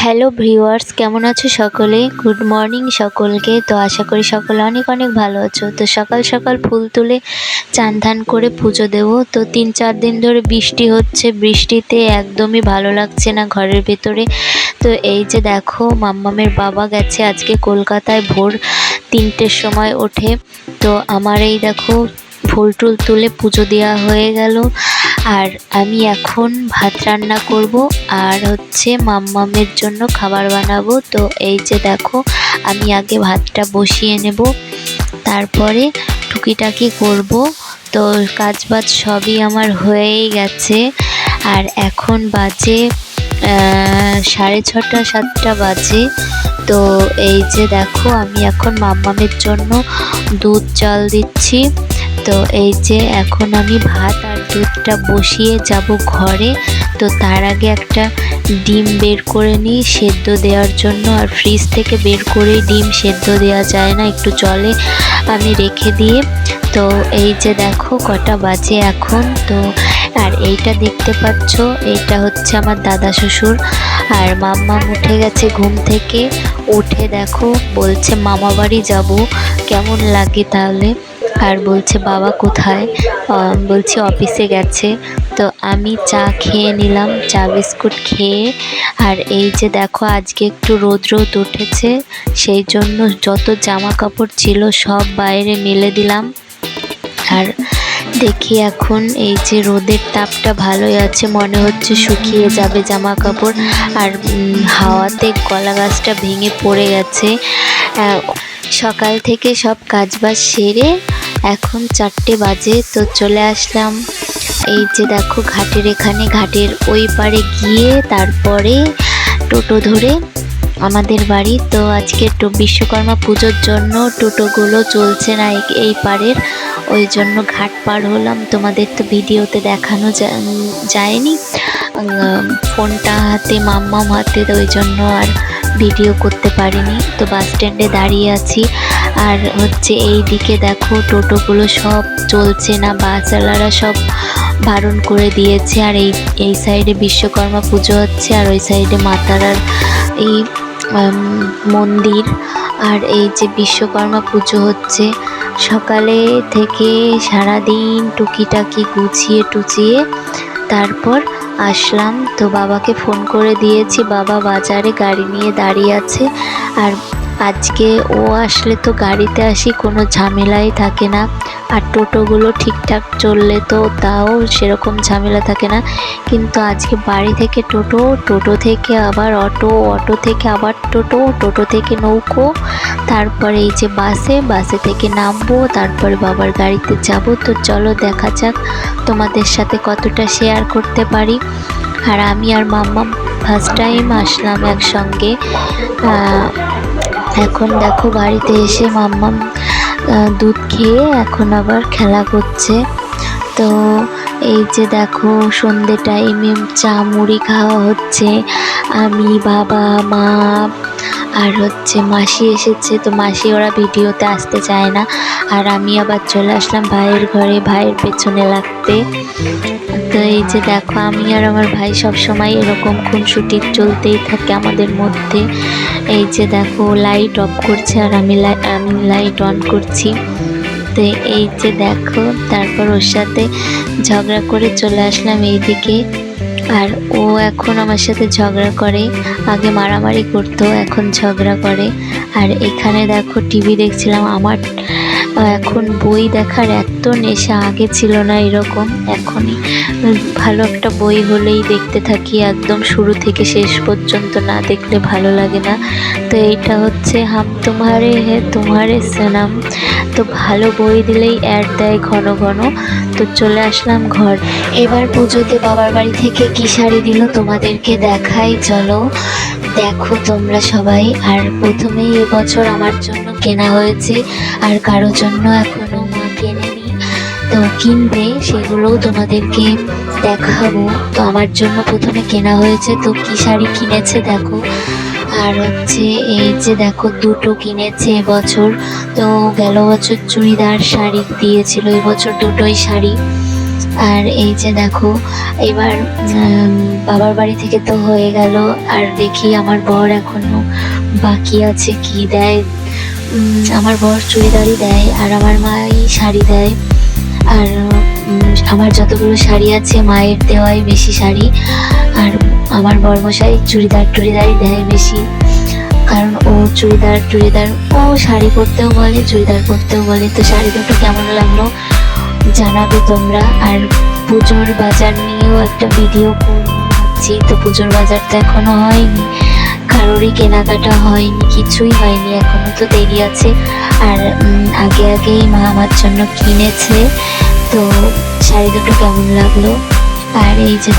Hello viewers, কেমন আছো সকলে? গুড মর্নিং সকলকে। তো আশা করি সকলে অনেক অনেক ভালো আছো। তো সকাল সকাল ফুল তুলে চান ধান করে পুজো দেবো। তো 3-4 দিন ধরে বৃষ্টি হচ্ছে, বৃষ্টিতে একদমই ভালো লাগছে না ঘরের ভেতরে। তো এই যে দেখো, মাম্মামের বাবা গেছে আজকে কলকাতায় ভোর 3টের সময় ওঠে। তো আমার এই দেখো ফুল টুল তুলে পুজো দেওয়া হয়ে গেল। আর আমি এখন ভাত রান্না করব আর হচ্ছে মাম্মামের জন্য খাবার বানাবো। তো এই যে দেখো, আমি আগে ভাতটা বসিয়ে নেব, তারপরে টুকিটাকি করব। তো কাজ বাজ সবই আমার হয়েই গেছে। আর এখন বাজে 6:30-7টা বাজে। তো এই যে দেখো, আমি এখন মাম্মামের জন্য দুধ জাল দিচ্ছি। তো এই যে এখন আমি ভাত আর দুধটা বসিয়ে যাব ঘরে। তো তার আগে একটা ডিম বের করে নিই সেদ্ধ দেওয়ার জন্য। আর ফ্রিজ থেকে বের করেই ডিম সেদ্ধ দেওয়া যায় না, একটু জলে আমি রেখে দিয়ে। তো এই যে দেখো কটা বাজে এখন। তো আর এইটা দেখতে পাচ্ছ, এইটা হচ্ছে আমার দাদা শ্বশুর। আর মাম্মাম উঠে গেছে ঘুম থেকে। উঠে দেখো বলছে মামা বাড়ি যাব, কেমন লাগে তাহলে। আর বলছে বাবা কোথায়, বলছি অফিসে গেছে। তো আমি চা খেয়ে নিলাম, চা বিস্কুট খেয়ে। আর এই যে দেখো, আজকে একটু রোদ রোদ উঠেছে, সেই জন্য যত জামা কাপড় ছিল সব বাইরে মেলে দিলাম। আর দেখি এখন এই যে রোদের তাপটা ভালোই আছে, মনে হচ্ছে শুকিয়ে যাবে জামা কাপড়। আর হাওয়াতে কলা গাছটা ভেঙে পড়ে গেছে। সকাল থেকে সব কাজবাজ সেরে এখন 4টে বাজে। তো চলে আসলাম এই যে দেখো ঘাটের এখানে, ঘাটের ওই পারে গিয়ে তারপরে টোটো ধরে আমাদের বাড়ি। তো আজকে বিশ্বকর্মা পুজোর জন্য টোটোগুলো চলছে না এই পারের, ওই জন্য ঘাট পার হলাম। তোমাদের তো ভিডিওতে দেখানো যায়নি, ফোনটা হাতে, মাম্মাম হাতে, তো ওই জন্য আর ভিডিও করতে পারিনি। তো বাস স্ট্যান্ডে দাঁড়িয়ে আছি। আর হচ্ছে এই দিকে দেখো টোটোগুলো সব চলছে না, বাসওয়ালারা সব বারণ করে দিয়েছে। আর এই সাইডে বিশ্বকর্মা পুজো হচ্ছে, আর ওই সাইডে মাতারার এই মন্দির। আর এই যে বিশ্বকর্মা পুজো হচ্ছে, সকালে থেকে সারাদিন টুকিটাকি গুছিয়ে টুচিয়ে তারপর আসলাম। তো বাবাকে ফোন করে দিয়েছি, বাবা বাজারে গাড়ি নিয়ে দাঁড়িয়ে আছে। আর আজকে ও আসলে তো গাড়িতে আসি, কোনো ঝামেলাই থাকে না। আর টোটোগুলো ঠিকঠাক চললে তো তাও সেরকম ঝামেলা থাকে না। কিন্তু আজকে বাড়ি থেকে টোটো, টোটো থেকে আবার অটো, অটো থেকে আবার টোটো, টোটো থেকে নৌকো, তারপরে এই যে বাসে থেকে নামবো, তারপরে বাবার গাড়িতে যাব। তো চলো দেখা যাক তোমাদের সাথে কতটা শেয়ার করতে পারি। আর আমি আর মাম্মাম ফার্স্ট টাইম আসলাম একসঙ্গে। এখন দেখো বাড়িতে এসে মাম্মাম দুধ খেয়ে এখন আবার খেলা করছে। তো এই যে দেখো সন্ধে টাইমে চা মুড়ি খাওয়া হচ্ছে। আমি, বাবা, মা আর হচ্ছে মাসি এসেছে। তো মাসি ওরা ভিডিওতে আসতে চায় না। আর আমি আবার চলে আসলাম ভাইয়ের ঘরে, ভাইয়ের পেছনে লাগতে। তো এই যে দেখো, আমি আর আমার ভাই সব সময় এরকম খুনসুটি চলতেই থাকে আমাদের মধ্যে। এই যে দেখো লাইট অফ করছে আর আমি লাইট অন করছি। তো এই যে দেখো, তারপর ওর সাথে ঝগড়া করে চলে আসলাম এইদিকে। আর ও এখন আমার সাথে ঝগড়া করে, আগে মারামারি করতো, এখন ঝগড়া করে। আর এখানে দেখো টিভি দেখছিলাম। আমার এখন বই দেখার এত নেশা, আগে ছিল না এরকম। এখনই ভালো একটা বই হলেই দেখতে থাকি, একদম শুরু থেকে শেষ পর্যন্ত না দেখলে ভালো লাগে না। তো এইটা হচ্ছে হাম তুমহারে হে তুমহারে সনম। তো ভালো বই দিলেই অ্যাড দেয় ঘন ঘন। তো চলে আসলাম ঘর। এবার পুজোতে বাবার বাড়ি থেকে কি শাড়ি দিল তোমাদেরকে দেখাই, চলো দেখো তোমরা সবাই। আর প্রথমেই এবছর আমার জন্য কেনা হয়েছে, আর কারোর জন্য এখনো মা কেনেনি, তো কিনবে, সেগুলোও তোমাদেরকে দেখাবো। তো আমার জন্য প্রথমে কেনা হয়েছে। তো কি শাড়ি কিনেছে দেখো। আর হচ্ছে এই যে দেখো দুটো কিনেছে এবছর। তো গেল বছর চুড়িদার শাড়ি দিয়েছিল, এবছর দুটোই শাড়ি। আর এই যে দেখো এবার বাবার বাড়ি থেকে তো হয়ে গেল, আর দেখি আমার বর এখনো বাকি আছে কি দেয়। আমার বর চুড়িদারই দেয় আর আমার মাই শাড়ি দেয়। আর আমার যতগুলো শাড়ি আছে মায়ের দেওয়াই বেশি শাড়ি, আর আমার বরমশাই চুড়িদারই দেয় বেশি, কারণ ও চুড়িদার ও শাড়ি পরতেও বলে চুড়িদার পরতেও বলে। তো শাড়ি দুটো কেমন লাগলো জানাবে তোমরা। আর পুজোর বাজার নিয়েও একটা ভিডিও করবো ভাবছি। তো পুজোর বাজার তো এখনো হয়নি, কারোরই কেনাকাটা হয়নি, কিছুই হয়নি, এখনো তো দেরি আছে। আর আগেই মা আমার জন্য কিনেছে। তো শাড়ি দুটো কেমন লাগলো। আর এই যে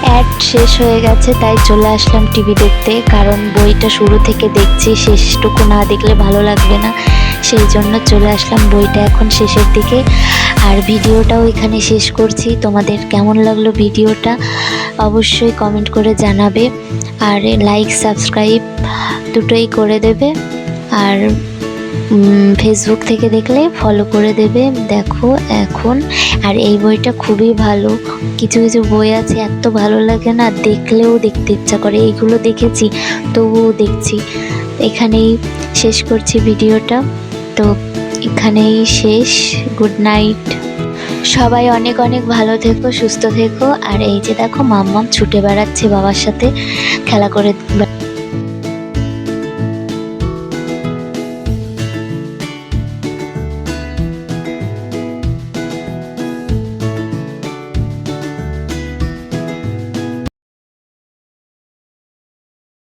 অ্যাড শেষ হয়ে গেছে তাই চলে আসলাম টিভি দেখতে, কারণ বইটা শুরু থেকে দেখছি, শেষটুকু না দেখলে ভালো লাগবে না, সেই জন্য চলে আসলাম বইটা এখন শেষের দিকে। আর ভিডিওটাও এখানে শেষ করছি। তোমাদের কেমন লাগলো ভিডিওটা অবশ্যই কমেন্ট করে জানাবে, আর লাইক সাবস্ক্রাইব দুটোই করে দেবে। আর ফেসবুক থেকে দেখলে ফলো করে দেবে। দেখো এখন, আর এই বইটা খুবই ভালো। কিছু কিছু বই আছে এত ভালো লাগে না, দেখলেও দেখতে ইচ্ছা করে, এইগুলো দেখেছি তবুও দেখছি। এখানেই শেষ করছি ভিডিওটা। তো এখানেই শেষ। গুড নাইট, সবাই অনেক অনেক ভালো থেকো, সুস্থ থেকো। আর এই যে দেখো মাম্মাম ছুটে বেড়াচ্ছে বাবার সাথে খেলা করে।